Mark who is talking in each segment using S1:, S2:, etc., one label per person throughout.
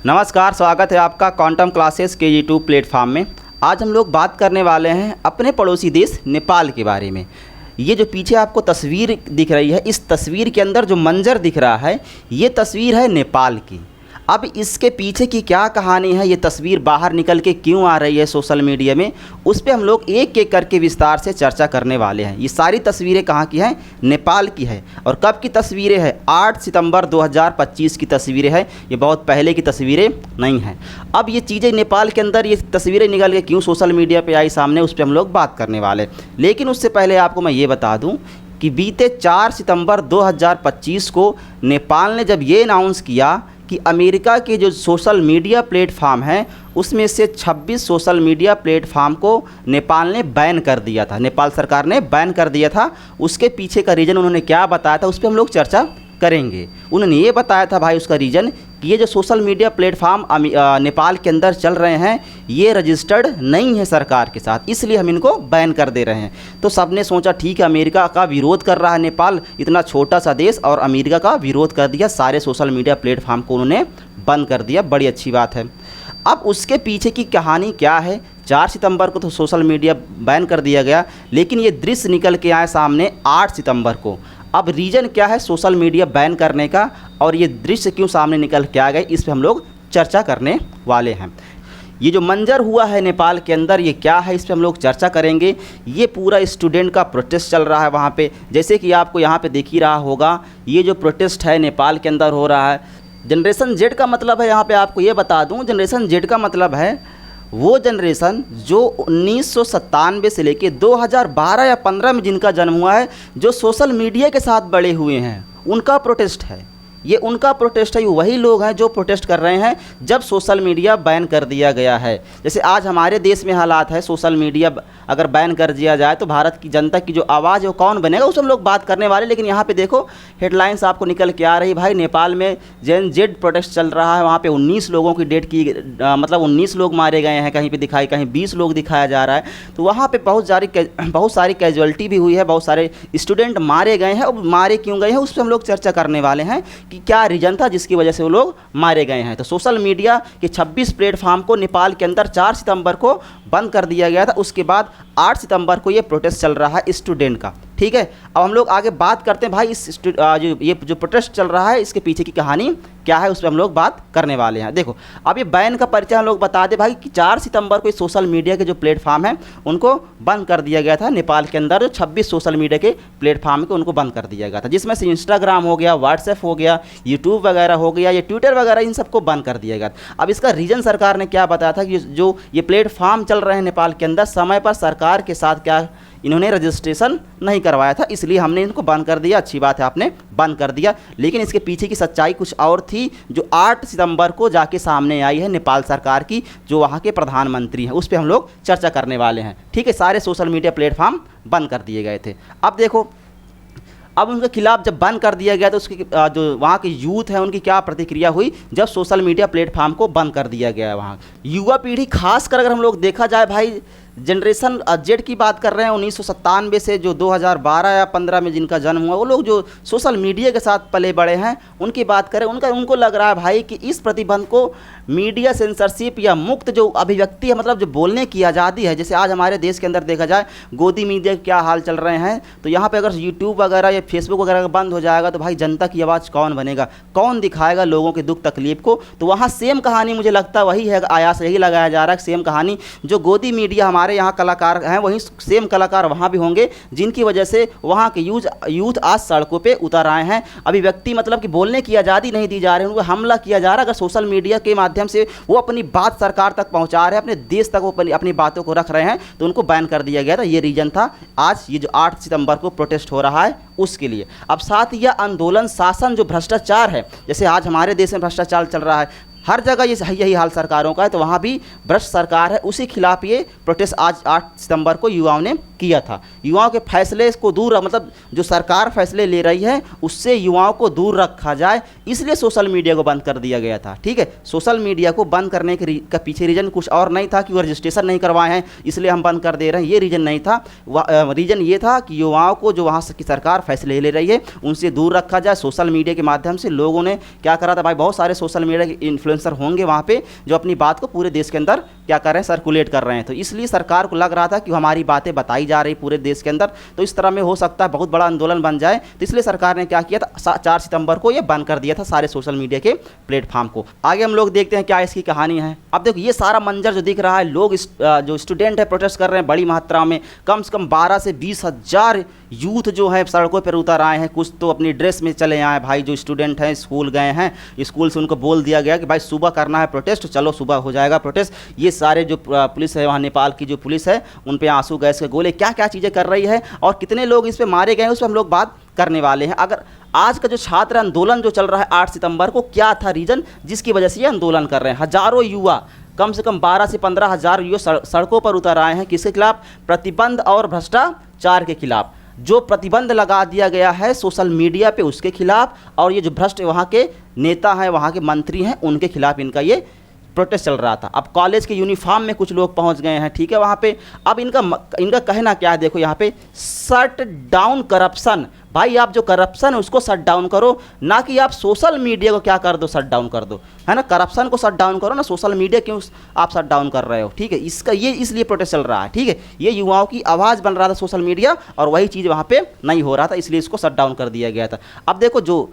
S1: नमस्कार, स्वागत है आपका क्वांटम क्लासेस के यूट्यूब प्लेटफॉर्म में। आज हम लोग बात करने वाले हैं अपने पड़ोसी देश नेपाल के बारे में। ये जो पीछे आपको तस्वीर दिख रही है, इस तस्वीर के अंदर जो मंजर दिख रहा है, ये तस्वीर है नेपाल की। अब इसके पीछे की क्या कहानी है, ये तस्वीर बाहर निकल के क्यों आ रही है सोशल मीडिया में, उस पर हम लोग एक एक करके विस्तार से चर्चा करने वाले हैं। ये सारी तस्वीरें कहाँ की हैं? नेपाल की है। और कब की तस्वीरें हैं? 8 सितंबर 2025 की तस्वीरें हैं। ये बहुत पहले की तस्वीरें नहीं हैं। अब ये चीज़ें नेपाल के अंदर, ये तस्वीरें निकल के क्यों सोशल मीडिया पर आई सामने, उस पर हम लोग बात करने वाले। लेकिन उससे पहले आपको मैं ये बता दूँ कि बीते 4 सितंबर 2025 को नेपाल ने जब ये अनाउंस किया कि अमेरिका के जो सोशल मीडिया प्लेटफार्म हैं, उसमें से 26 सोशल मीडिया प्लेटफार्म को नेपाल ने बैन कर दिया था। नेपाल सरकार ने बैन कर दिया था। उसके पीछे का रीज़न उन्होंने क्या बताया था, उस पर हम लोग चर्चा करेंगे। उन्होंने ये बताया था भाई, उसका रीज़न कि ये जो सोशल मीडिया प्लेटफार्म नेपाल के अंदर चल रहे हैं, ये रजिस्टर्ड नहीं है सरकार के साथ, इसलिए हम इनको बैन कर दे रहे हैं। तो सबने सोचा ठीक है, अमेरिका का विरोध कर रहा है नेपाल, इतना छोटा सा देश, और अमेरिका का विरोध कर दिया, सारे सोशल मीडिया प्लेटफार्म को उन्होंने बंद कर दिया। बड़ी अच्छी बात है। अब उसके पीछे की कहानी क्या है? 4 सितंबर को तो सोशल मीडिया बैन कर दिया गया, लेकिन ये दृश्य निकल के आए सामने 8 सितंबर को। अब रीज़न क्या है सोशल मीडिया बैन करने का, और ये दृश्य क्यों सामने निकल के आ गए, इस पर हम लोग चर्चा करने वाले हैं। ये जो मंजर हुआ है नेपाल के अंदर, ये क्या है, इस पर हम लोग चर्चा करेंगे। ये पूरा स्टूडेंट का प्रोटेस्ट चल रहा है वहाँ पे, जैसे कि आपको यहाँ पे दिख ही रहा होगा। ये जो प्रोटेस्ट है नेपाल के अंदर हो रहा है। जनरेशन जेड का मतलब है, यहाँ पे आपको ये बता दूँ, जनरेशन जेड का मतलब है वो जनरेशन जो 1997 से लेके 2012 या 15 में जिनका जन्म हुआ है, जो सोशल मीडिया के साथ बड़े हुए हैं, उनका प्रोटेस्ट है। ये उनका प्रोटेस्ट है। वही लोग हैं जो प्रोटेस्ट कर रहे हैं जब सोशल मीडिया बैन कर दिया गया है। जैसे आज हमारे देश में हालात है, सोशल मीडिया अगर बैन कर दिया जाए तो भारत की जनता की जो आवाज़ है वो कौन बनेगा, उस हम लोग बात करने वाले। लेकिन यहाँ पे देखो हेडलाइंस आपको निकल के आ रही भाई, नेपाल में जेन जेड प्रोटेस्ट चल रहा है। वहाँ पे 19 लोगों की डेट की मतलब 19 लोग मारे गए हैं, कहीं पे दिखाई, कहीं 20 लोग दिखाया जा रहा है। तो वहाँ पे बहुत सारी कैजुअलिटी भी हुई है, बहुत सारे स्टूडेंट मारे गए हैं। और मारे क्यों गए हैं उस पर हम लोग चर्चा करने वाले हैं कि क्या रीजन था जिसकी वजह से वो लोग मारे गए हैं। तो सोशल मीडिया के 26 प्लेटफार्म को नेपाल के अंदर 4 सितंबर को बंद कर दिया गया था। उसके बाद 8 सितंबर को ये प्रोटेस्ट चल रहा है स्टूडेंट का। ठीक है, अब हम लोग आगे बात करते हैं भाई, ये जो प्रोटेस्ट चल रहा है, इसके पीछे की कहानी क्या है, उस पर हम लोग बात करने वाले हैं। देखो, अब ये बैन का परिचय हम लोग बता दें भाई कि 4 सितंबर को सोशल मीडिया के जो प्लेटफार्म हैं उनको बंद कर दिया गया था। नेपाल के अंदर जो 26 सोशल मीडिया के प्लेटफार्म को उनको बंद कर दिया गया था, जिसमें से इंस्टाग्राम हो गया, व्हाट्सएप हो गया, यूट्यूब वगैरह हो गया, ये ट्विटर वगैरह, इन सबको बंद कर दिया गया। अब इसका रीज़न सरकार ने क्या बताया था कि जो ये प्लेटफार्म चल रहे हैं नेपाल के अंदर, समय पर सरकार के साथ क्या इन्होंने रजिस्ट्रेशन नहीं करवाया था, इसलिए हमने इनको बंद कर दिया। अच्छी बात है, आपने बंद कर दिया। लेकिन इसके पीछे की सच्चाई कुछ और थी, जो 8 सितंबर को जाके सामने आई है नेपाल सरकार की, जो वहाँ के प्रधानमंत्री हैं, उस पर हम लोग चर्चा करने वाले हैं। ठीक है, सारे सोशल मीडिया प्लेटफार्म बंद कर दिए गए थे। अब देखो, अब उनके खिलाफ जब बंद कर दिया गया तो उसकी जो वहाँ के यूथ है उनकी क्या प्रतिक्रिया हुई जब सोशल मीडिया प्लेटफार्म को बंद कर दिया गया है। वहाँ युवा पीढ़ी, खासकर अगर हम लोग देखा जाए भाई, जनरेशन जेड की बात कर रहे हैं, 1997 से जो 2012 या 15 में जिनका जन्म हुआ, वो लोग जो सोशल मीडिया के साथ पले बड़े हैं, उनकी बात करें, उनको लग रहा है भाई कि इस प्रतिबंध को मीडिया सेंसरशिप या मुक्त जो अभिव्यक्ति है, मतलब जो बोलने की आज़ादी है, जैसे आज हमारे देश के अंदर देखा जाए गोदी मीडिया के क्या हाल चल रहे हैं, तो यहाँ पे अगर यूट्यूब वगैरह या फेसबुक वगैरह बंद हो जाएगा तो भाई जनता की आवाज़ कौन बनेगा, कौन दिखाएगा लोगों के दुख तकलीफ को। तो वहाँ सेम कहानी मुझे लगता है वही है, आयास यही लगाया जा रहा है, सेम कहानी जो गोदी मीडिया हमारे यहाँ कलाकार हैं, वहीं सेम कलाकार वहाँ भी होंगे, जिनकी वजह से वहाँ के यूथ आज सड़कों पे उतर आए हैं। अभिव्यक्ति मतलब कि बोलने की आज़ादी नहीं दी जा रही है, उनको हमला किया जा रहा है। अगर सोशल मीडिया के माध्यम से वो अपनी बात सरकार तक पहुँचा रहे हैं, अपने देश तक वो अपनी बातों को रख रहे हैं, तो उनको बैन कर दिया गया था। ये रीज़न था आज ये जो 8 सितंबर को प्रोटेस्ट हो रहा है उसके लिए। अब साथ ही यह आंदोलन शासन जो भ्रष्टाचार है, जैसे आज हमारे देश में भ्रष्टाचार चल रहा है, हर जगह ये यही हाल सरकारों का है, तो वहाँ भी भ्रष्ट सरकार है, उसी खिलाफ ये प्रोटेस्ट आज 8 सितंबर को युवाओं ने किया था। युवाओं के फैसले को दूर, मतलब जो सरकार फैसले ले रही है उससे युवाओं को दूर रखा जाए, इसलिए सोशल मीडिया को बंद कर दिया गया था। ठीक है, सोशल मीडिया को बंद करने के पीछे रीज़न कुछ और नहीं था कि वो रजिस्ट्रेशन नहीं करवाए हैं इसलिए हम बंद कर दे रहे हैं, ये रीज़न नहीं था। रीज़न ये था कि युवाओं को जो वहाँ की सरकार फैसले ले रही है उनसे दूर रखा जाए। सोशल मीडिया के माध्यम से लोगों ने क्या करा था भाई, बहुत सारे सोशल मीडिया के इन्फ्लुएंसर इन्फ्लुएंसर होंगे वहाँ पे जो अपनी बात को पूरे देश के अंदर क्या कर रहे हैं, सर्कुलेट कर रहे हैं। तो इसलिए सरकार को लग रहा था कि हमारी बातें बताई जा रही पूरे देश के अंदर, तो इस तरह में हो सकता है बहुत बड़ा आंदोलन बन जाए। तो इसलिए सरकार ने क्या किया था, 4 सितंबर को ये बंद कर दिया था सारे सोशल मीडिया के प्लेटफॉर्म को। आगे हम लोग देखते हैं क्या इसकी कहानी है। अब देखो ये सारा मंजर जो दिख रहा है, लोग जो स्टूडेंट है प्रोटेस्ट कर रहे हैं बड़ी मात्रा में, कम से कम 12 से 20 हज़ार यूथ जो है सड़कों पर उतर आए हैं। कुछ तो अपनी ड्रेस में चले आए भाई, जो स्टूडेंट हैं स्कूल गए हैं, स्कूल से उनको बोल दिया गया कि भाई सुबह करना है प्रोटेस्ट, चलो सुबह हो जाएगा प्रोटेस्ट। ये सारे जो पुलिस है वहाँ, नेपाल की जो पुलिस है, उन पे आंसू गैस के गोले, क्या क्या चीज़ें कर रही है और कितने लोग इस पे मारे गए हैं उस पर हम लोग बात करने वाले हैं। अगर आज का जो छात्र आंदोलन जो चल रहा है 8 सितंबर को, क्या था रीज़न जिसकी वजह से ये आंदोलन कर रहे हैं। हज़ारों युवा, कम से कम 12 से 15 हज़ार युवा सड़कों पर उतर आए हैं। किसके खिलाफ? प्रतिबंध और भ्रष्टाचार के खिलाफ। जो प्रतिबंध लगा दिया गया है सोशल मीडिया पे उसके खिलाफ, और ये जो भ्रष्ट वहाँ के नेता हैं, वहाँ के मंत्री हैं, उनके खिलाफ इनका ये प्रोटेस्ट चल रहा था। अब कॉलेज के यूनिफॉर्म में कुछ लोग पहुंच गए हैं, ठीक है वहाँ पे। अब इनका कहना क्या है, देखो यहाँ पे, शट डाउन करप्शन। भाई आप जो करप्शन है उसको शट डाउन करो, ना कि आप सोशल मीडिया को क्या कर दो, शट डाउन कर दो, है ना। करप्शन को शट डाउन करो ना, सोशल मीडिया क्यों आप शट डाउन कर रहे हो, ठीक है। इसका ये इसलिए प्रोटेस्ट चल रहा है, ठीक है। ये युवाओं की आवाज़ बन रहा था सोशल मीडिया, और वही चीज़ वहाँ पे नहीं हो रहा था, इसलिए इसको शट डाउन कर दिया गया था। अब देखो जो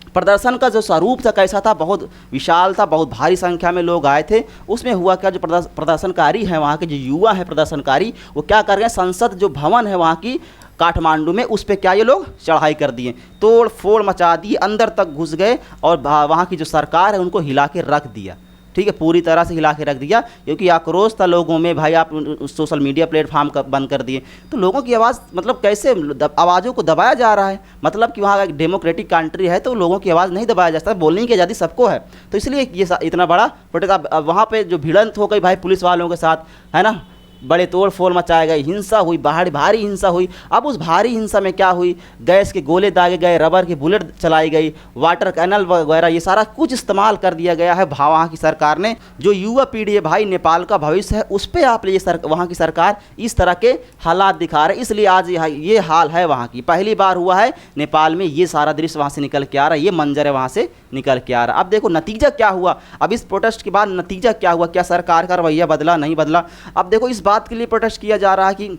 S1: प्रदर्शन का जो स्वरूप था कैसा था, बहुत विशाल था, बहुत भारी संख्या में लोग आए थे। उसमें हुआ क्या, जो प्रदर्शनकारी हैं वहाँ के, जो युवा हैं प्रदर्शनकारी, वो क्या कर रहे हैं, संसद जो भवन है वहाँ की काठमांडू में, उस पर क्या ये लोग चढ़ाई कर दिए, तोड़ फोड़ मचा दी, अंदर तक घुस गए और वहाँ की जो सरकार है उनको हिला के रख दिया, ठीक है, पूरी तरह से हिला के रख दिया। क्योंकि आक्रोश था लोगों में, भाई आप सोशल मीडिया प्लेटफॉर्म बंद कर दिए, तो लोगों की आवाज़, मतलब कैसे आवाज़ों को दबाया जा रहा है। मतलब कि वहाँ एक डेमोक्रेटिक कंट्री है तो लोगों की आवाज़ नहीं दबाया जा सकता, बोलने की आज़ादी सबको है। तो इसलिए ये इतना बड़ा प्रोटेस्ट। अब वहाँ पर जो भिड़ंत हो गई भाई पुलिस वालों के साथ, है ना, बड़े तोड़ फोड़ मचाए गए, हिंसा हुई, भारी हिंसा हुई। अब उस भारी हिंसा में क्या हुई, गैस के गोले दागे गए, रबर की बुलेट चलाई गई, वाटर कैनल वगैरह, ये सारा कुछ इस्तेमाल कर दिया गया है वहाँ की सरकार ने। जो युवा पीढ़ी है भाई, नेपाल का भविष्य है, उस पर आप वहाँ की सरकार इस तरह के हालात दिखा रहे, इसलिए आज ये हाल है वहाँ की। पहली बार हुआ है नेपाल में ये सारा दृश्य वहाँ से निकल के आ रहा है, ये मंजर है वहाँ से निकल के आ रहा है। अब देखो नतीजा क्या हुआ, अब इस प्रोटेस्ट के बाद नतीजा क्या हुआ, क्या सरकार का रवैया बदला, नहीं बदला। अब देखो इस बात के लिए प्रोटेस्ट किया जा रहा है कि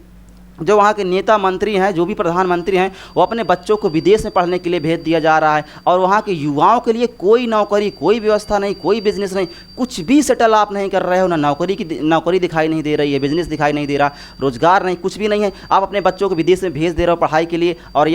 S1: जो वहाँ के नेता मंत्री हैं, जो भी प्रधानमंत्री हैं, वो अपने बच्चों को विदेश में पढ़ने के लिए भेज दिया जा रहा है, और वहाँ के युवाओं के लिए कोई नौकरी, कोई व्यवस्था नहीं, कोई बिजनेस नहीं, कुछ भी सेटल आप नहीं कर रहे हो, ना नौकरी दिखाई नहीं दे रही है, बिजनेस दिखाई नहीं दे रहा, रोजगार नहीं, कुछ भी नहीं है। आप अपने बच्चों को विदेश में भेज दे रहे हो पढ़ाई के लिए, और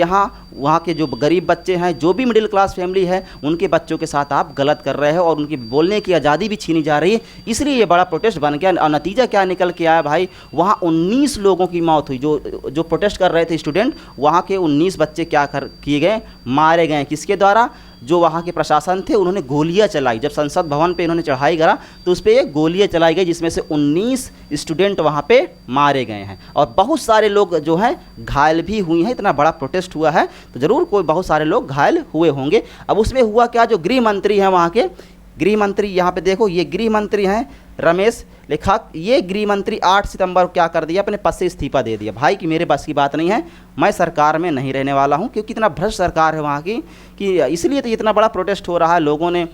S1: वहाँ के जो गरीब बच्चे हैं, जो भी मिडिल क्लास फैमिली है, उनके बच्चों के साथ आप गलत कर रहे हो और उनकी बोलने की आज़ादी भी छीनी जा रही है। इसलिए ये बड़ा प्रोटेस्ट बन गया। और नतीजा क्या निकल के आया भाई, वहाँ 19 लोगों की मौत हुई। जो प्रोटेस्ट कर रहे थे स्टूडेंट, वहाँ के 19 बच्चे क्या किए गए, मारे गए। किसके द्वारा? जो वहाँ के प्रशासन थे, उन्होंने गोलियां चलाई। जब संसद भवन पे इन्होंने चढ़ाई करा तो उस पर गोलियां चलाई गई, जिसमें से 19 स्टूडेंट वहाँ पे मारे गए हैं, और बहुत सारे लोग जो हैं घायल भी हुए हैं। इतना बड़ा प्रोटेस्ट हुआ है तो ज़रूर कोई बहुत सारे लोग घायल हुए होंगे। अब उसमें हुआ क्या, जो गृह मंत्री हैं वहाँ के, गृह मंत्री यहाँ पे देखो, ये गृह मंत्री हैं रमेश लेखक। ये गृह मंत्री 8 सितंबर को क्या कर दिया, अपने पद से इस्तीफा दे दिया। भाई कि मेरे बस की बात नहीं है, मैं सरकार में नहीं रहने वाला हूँ, क्योंकि इतना भ्रष्ट सरकार है वहाँ की, कि इसलिए तो इतना बड़ा प्रोटेस्ट हो रहा है। लोगों ने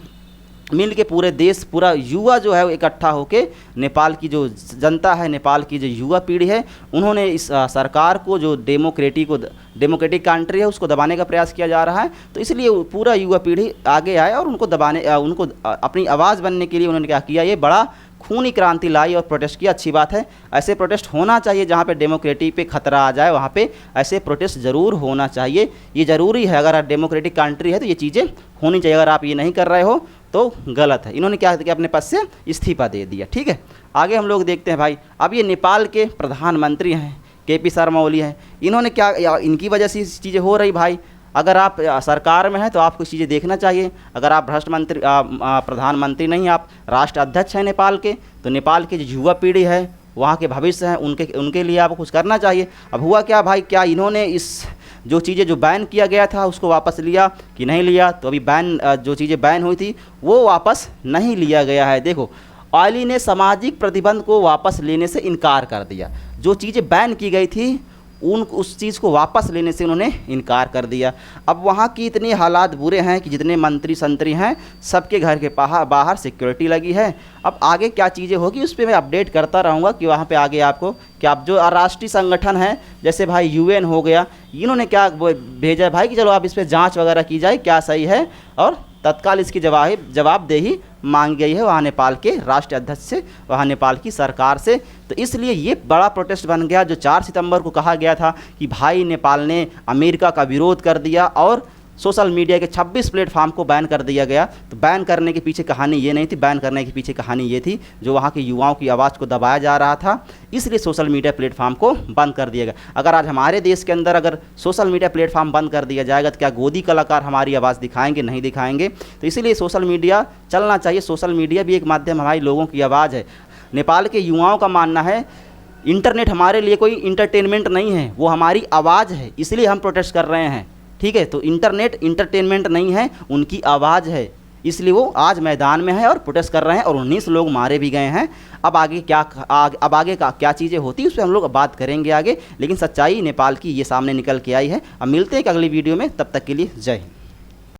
S1: मिल के, पूरे देश, पूरा युवा जो है वो इकट्ठा होके, नेपाल की जो जनता है, नेपाल की जो युवा पीढ़ी है, उन्होंने इस सरकार को, जो डेमोक्रेटिक कंट्री है, उसको दबाने का प्रयास किया जा रहा है। तो इसलिए पूरा युवा पीढ़ी आगे आए और उनको उनको अपनी आवाज़ बनने के लिए उन्होंने क्या किया, ये बड़ा खूनी क्रांति लाई और प्रोटेस्ट किया। अच्छी बात है, ऐसे प्रोटेस्ट होना चाहिए। जहाँ पे डेमोक्रेसी पे खतरा आ जाए वहाँ पे ऐसे प्रोटेस्ट ज़रूर होना चाहिए, ये ज़रूरी है। अगर आप डेमोक्रेटिक कंट्री है तो ये चीज़ें होनी चाहिए। अगर आप ये नहीं कर रहे हो तो गलत है। इन्होंने क्या किया, अपने पद से इस्तीफा दे दिया, ठीक है। आगे हम लोग देखते हैं भाई, अब ये नेपाल के प्रधानमंत्री हैं, KP शर्मा ओली हैं। इन्होंने क्या, इनकी वजह से चीज़ें हो रही भाई। अगर आप सरकार में हैं तो आपको चीज़ें देखना चाहिए। अगर आप भ्रष्ट मंत्री प्रधानमंत्री नहीं, आप राष्ट्र अध्यक्ष हैं नेपाल के, तो नेपाल की जो युवा पीढ़ी है, वहाँ के भविष्य हैं, उनके लिए आपको कुछ करना चाहिए। अब हुआ क्या भाई, क्या इन्होंने इस जो चीज़ें जो बैन किया गया था उसको वापस लिया कि नहीं लिया? तो अभी जो चीज़ें बैन हुई थी वो वापस नहीं लिया गया है। देखो, ओली ने सामाजिक प्रतिबंध को वापस लेने से इनकार कर दिया। जो चीज़ें बैन की गई थी उस चीज़ को वापस लेने से उन्होंने इनकार कर दिया। अब वहाँ की इतने हालात बुरे हैं कि जितने मंत्री संतरी हैं सबके घर के बाहर सिक्योरिटी लगी है। अब आगे क्या चीज़ें होगी उस पर मैं अपडेट करता रहूँगा कि वहाँ पे आगे आपको क्या, अब जो राष्ट्रीय संगठन है जैसे भाई यूएन हो गया, इन्होंने क्या भेजा है भाई कि चलो आप इस पर जाँच वगैरह की जाए क्या सही है, और तत्काल इसकी जवाबदेही मांगी गई है वहाँ नेपाल के राष्ट्रीय अध्यक्ष से, वहाँ नेपाल की सरकार से। तो इसलिए ये बड़ा प्रोटेस्ट बन गया। जो 4 सितंबर को कहा गया था कि भाई नेपाल ने अमेरिका का विरोध कर दिया और सोशल मीडिया के 26 प्लेटफार्म को बैन कर दिया गया। तो बैन करने के पीछे कहानी ये नहीं थी, बैन करने के पीछे कहानी ये थी जो वहाँ के युवाओं की आवाज़ को दबाया जा रहा था, इसलिए सोशल मीडिया प्लेटफार्म को बंद कर दिया गया। अगर आज हमारे देश के अंदर अगर सोशल मीडिया प्लेटफार्म बंद कर दिया जाएगा तो क्या गोदी कलाकार हमारी आवाज़ दिखाएंगे? नहीं दिखाएंगे। तो इसीलिए सोशल मीडिया चलना चाहिए। सोशल मीडिया भी एक माध्यम हमारी लोगों की आवाज़ है। नेपाल के युवाओं का मानना है इंटरनेट हमारे लिए कोई इंटरटेनमेंट नहीं है, वो हमारी आवाज़ है, इसलिए हम प्रोटेस्ट कर रहे हैं। ठीक है, तो इंटरनेट इंटरटेनमेंट नहीं है, उनकी आवाज़ है, इसलिए वो आज मैदान में है और प्रोटेस्ट कर रहे हैं और 19 लोग मारे भी गए हैं। अब आगे का क्या चीज़ें होती है उस पर हम लोग बात करेंगे आगे, लेकिन सच्चाई नेपाल की ये सामने निकल के आई है। अब मिलते हैं एक अगली वीडियो में, तब तक के लिए जय हिंद।